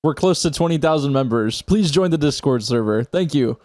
We're close to 20,000 members. Please join the Discord server. Thank you.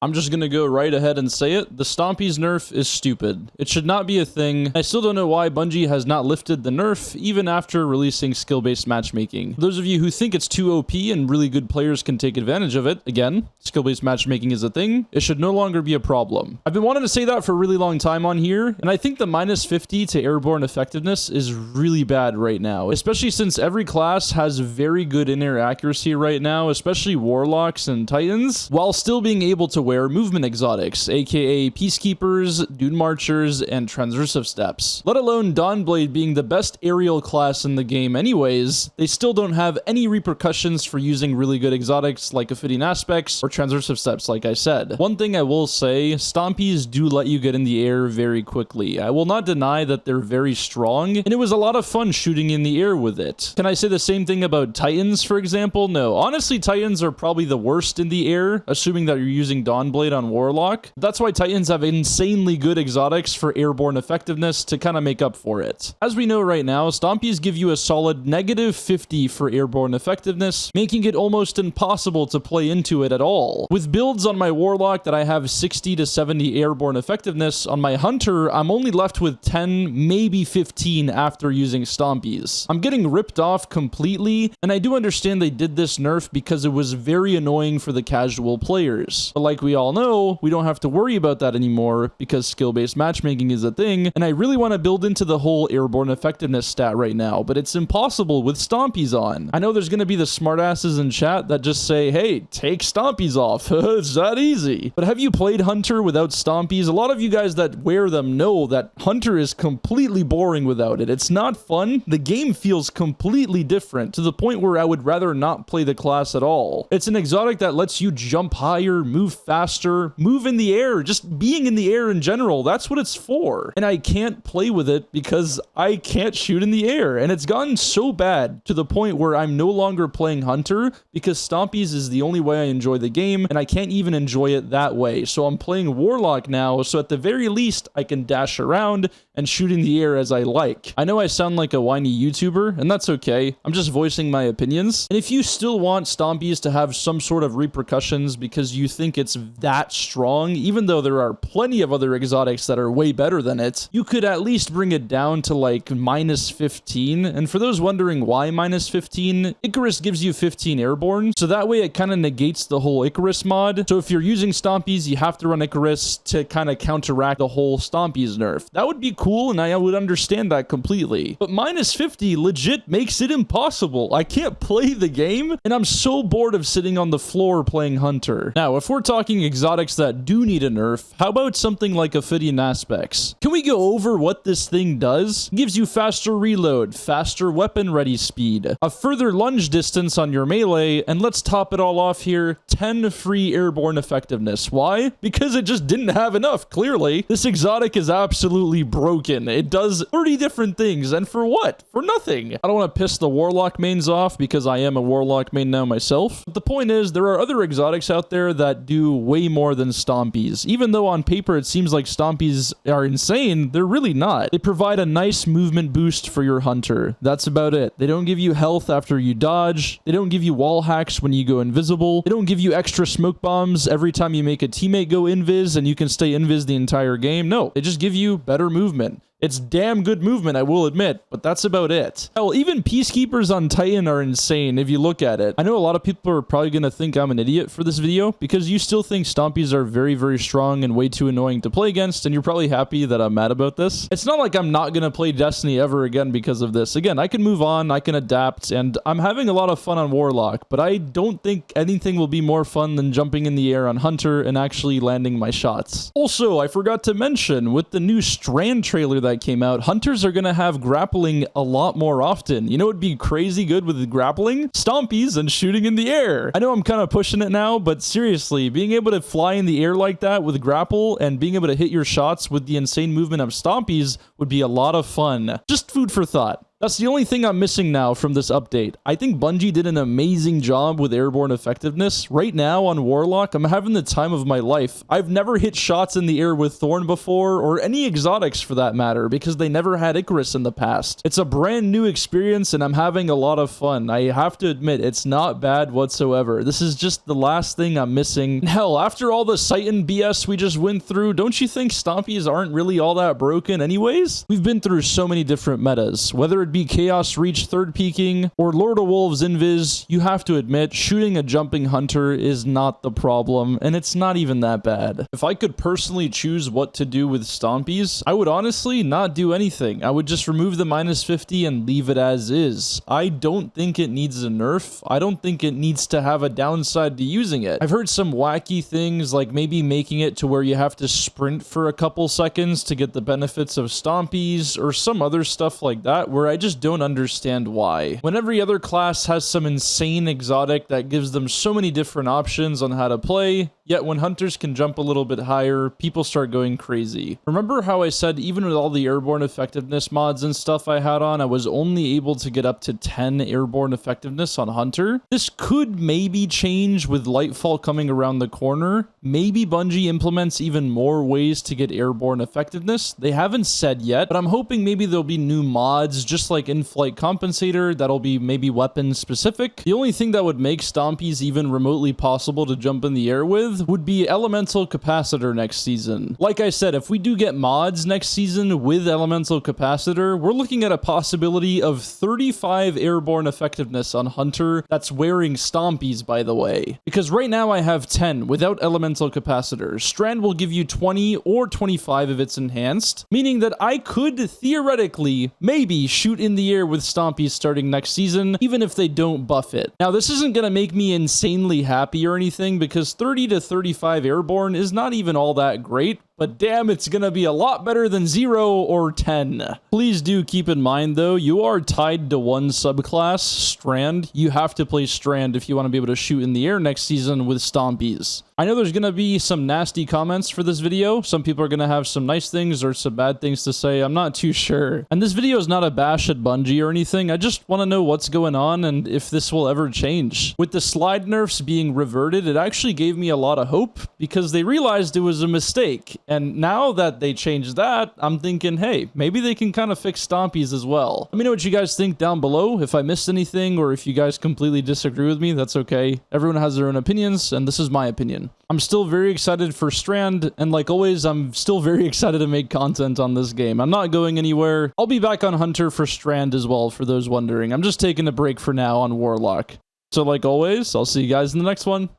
I'm just gonna go right ahead and say it. The Stompees nerf is stupid. It should not be a thing. I still don't know why Bungie has not lifted the nerf, even after releasing skill-based matchmaking. For those of you who think it's too OP and really good players can take advantage of it, again, skill-based matchmaking is a thing. It should no longer be a problem. I've been wanting to say that for a really long time on here, and I think the minus 50 to airborne effectiveness is really bad right now, especially since every class has very good in-air accuracy right now, especially warlocks and titans, while still being able to wear movement exotics, aka peacekeepers, dune marchers, and transversive steps. Let alone Dawnblade being the best aerial class in the game anyways, they still don't have any repercussions for using really good exotics like Ophidian aspects or transversive steps like I said. One thing I will say, Stompees do let you get in the air very quickly. I will not deny that they're very strong, and it was a lot of fun shooting in the air with it. Can I say the same thing about Titans, for example? No. Honestly, Titans are probably the worst in the air, assuming that you're using Dawnblade on Warlock. That's why Titans have insanely good exotics for airborne effectiveness to kind of make up for it. As we know right now, Stompees give you a solid negative 50 for airborne effectiveness, making it almost impossible to play into it at all. With builds on my Warlock that I have 60 to 70 airborne effectiveness, on my Hunter, I'm only left with 10, maybe 15 after using Stompees. I'm getting ripped off completely, and I do understand they did this nerf because it was very annoying for the casual players. But like we all know, we don't have to worry about that anymore because skill-based matchmaking is a thing, and I really want to build into the whole airborne effectiveness stat right now, but it's impossible with Stompees on. I know there's going to be the smartasses in chat that just say, hey, take Stompees off. It's that easy. But have you played Hunter without Stompees? A lot of you guys that wear them know that Hunter is completely boring without it. It's not fun. The game feels completely different to the point where I would rather not play the class at all. It's an exotic that lets you jump higher, move faster, move in the air, just being in the air in general. That's what it's for. And I can't play with it because I can't shoot in the air. And it's gotten so bad to the point where I'm no longer playing Hunter because Stompees is the only way I enjoy the game, and I can't even enjoy it that way. So I'm playing Warlock now, so at the very least, I can dash around and shoot in the air as I like. I know I sound like a whiny YouTuber, and that's okay. I'm just voicing my opinions. And if you still want Stompees to have some sort of repercussions because you think it's that strong, even though there are plenty of other exotics that are way better than it, you could at least bring it down to like minus 15. And for those wondering why minus 15, Icarus gives you 15 airborne, so that way it kind of negates the whole Icarus mod. So if you're using Stompees, you have to run Icarus to kind of counteract the whole Stompees nerf. That would be cool, and I would understand that completely. But minus 50 legit makes it impossible. I can't play the game, and I'm so bored of sitting on the floor playing Hunter. Now, if we're talking exotics that do need a nerf, how about something like Ophidian aspects? Can we go over what this thing does? It gives you faster reload, faster weapon ready speed, a further lunge distance on your melee, and let's top it all off here, 10 free airborne effectiveness. Why? Because it just didn't have enough, clearly. This exotic is absolutely broken. It does 30 different things, and for what? For nothing. I don't want to piss the Warlock mains off because I am a Warlock main now myself. But the point is, there are other exotics out there that do way more than Stompees. Even though on paper it seems like Stompees are insane, they're really not. They provide a nice movement boost for your Hunter. That's about it. They don't give you health after you dodge. They don't give you wall hacks when you go invisible. They don't give you extra smoke bombs every time you make a teammate go invis and you can stay invis the entire game. No, they just give you better movement. It's damn good movement, I will admit, but that's about it. Hell, even Peacekeepers on Titan are insane if you look at it. I know a lot of people are probably going to think I'm an idiot for this video because you still think Stompees are very, very strong and way too annoying to play against, and you're probably happy that I'm mad about this. It's not like I'm not going to play Destiny ever again because of this. Again, I can move on, I can adapt, and I'm having a lot of fun on Warlock, but I don't think anything will be more fun than jumping in the air on Hunter and actually landing my shots. Also, I forgot to mention, with the new Strand trailer that came out, Hunters are going to have grappling a lot more often. You know what would be crazy good with grappling? Stompees and shooting in the air. I know I'm kind of pushing it now, but seriously, being able to fly in the air like that with grapple and being able to hit your shots with the insane movement of Stompees would be a lot of fun. Just food for thought. That's the only thing I'm missing now from this update. I think Bungie did an amazing job with airborne effectiveness. Right now on Warlock, I'm having the time of my life. I've never hit shots in the air with Thorn before, or any exotics for that matter, because they never had Icarus in the past. It's a brand new experience and I'm having a lot of fun. I have to admit, it's not bad whatsoever. This is just the last thing I'm missing. Hell, after all the Titan BS we just went through, don't you think Stompees aren't really all that broken anyways? We've been through so many different metas, whether it be Chaos Reach third peaking or Lord of Wolves Invis. You have to admit, shooting a jumping hunter is not the problem, and it's not even that bad. If I could personally choose what to do with Stompees, I would honestly not do anything. I would just remove the -50 and leave it as is. I don't think it needs a nerf. I don't think it needs to have a downside to using it. I've heard some wacky things like maybe making it to where you have to sprint for a couple seconds to get the benefits of Stompees or some other stuff like that, where I just don't understand why. When every other class has some insane exotic that gives them so many different options on how to play, yet when hunters can jump a little bit higher, people start going crazy. Remember how I said even with all the airborne effectiveness mods and stuff I had on, I was only able to get up to 10 airborne effectiveness on Hunter? This could maybe change with Lightfall coming around the corner. Maybe Bungie implements even more ways to get airborne effectiveness. They haven't said yet, but I'm hoping maybe there'll be new mods, just like in-flight compensator, that'll be maybe weapon specific. The only thing that would make Stompees even remotely possible to jump in the air with would be elemental capacitor next season. Like I said, if we do get mods next season with elemental capacitor, we're looking at a possibility of 35 airborne effectiveness on Hunter that's wearing Stompees, by the way. Because right now I have 10 without elemental capacitor. Strand will give you 20 or 25 if it's enhanced, meaning that I could theoretically maybe shoot in the air with Stompees starting next season, even if they don't buff it. Now, this isn't going to make me insanely happy or anything, because 30 to 35 airborne is not even all that great, but damn, it's gonna be a lot better than 0 or 10. Please do keep in mind though, you are tied to one subclass, Strand. You have to play Strand if you want to be able to shoot in the air next season with Stompees. I know there's gonna be some nasty comments for this video. Some people are gonna have some nice things or some bad things to say. I'm not too sure. And this video is not a bash at Bungie or anything. I just want to know what's going on and if this will ever change. With the slide nerfs being reverted, it actually gave me a lot of hope because they realized it was a mistake. And now that they changed that, I'm thinking, hey, maybe they can kind of fix Stompees as well. Let me know what you guys think down below. If I missed anything or if you guys completely disagree with me, that's okay. Everyone has their own opinions, and this is my opinion. I'm still very excited for Strand, and like always, I'm still very excited to make content on this game. I'm not going anywhere. I'll be back on Hunter for Strand as well, for those wondering. I'm just taking a break for now on Warlock. So like always, I'll see you guys in the next one.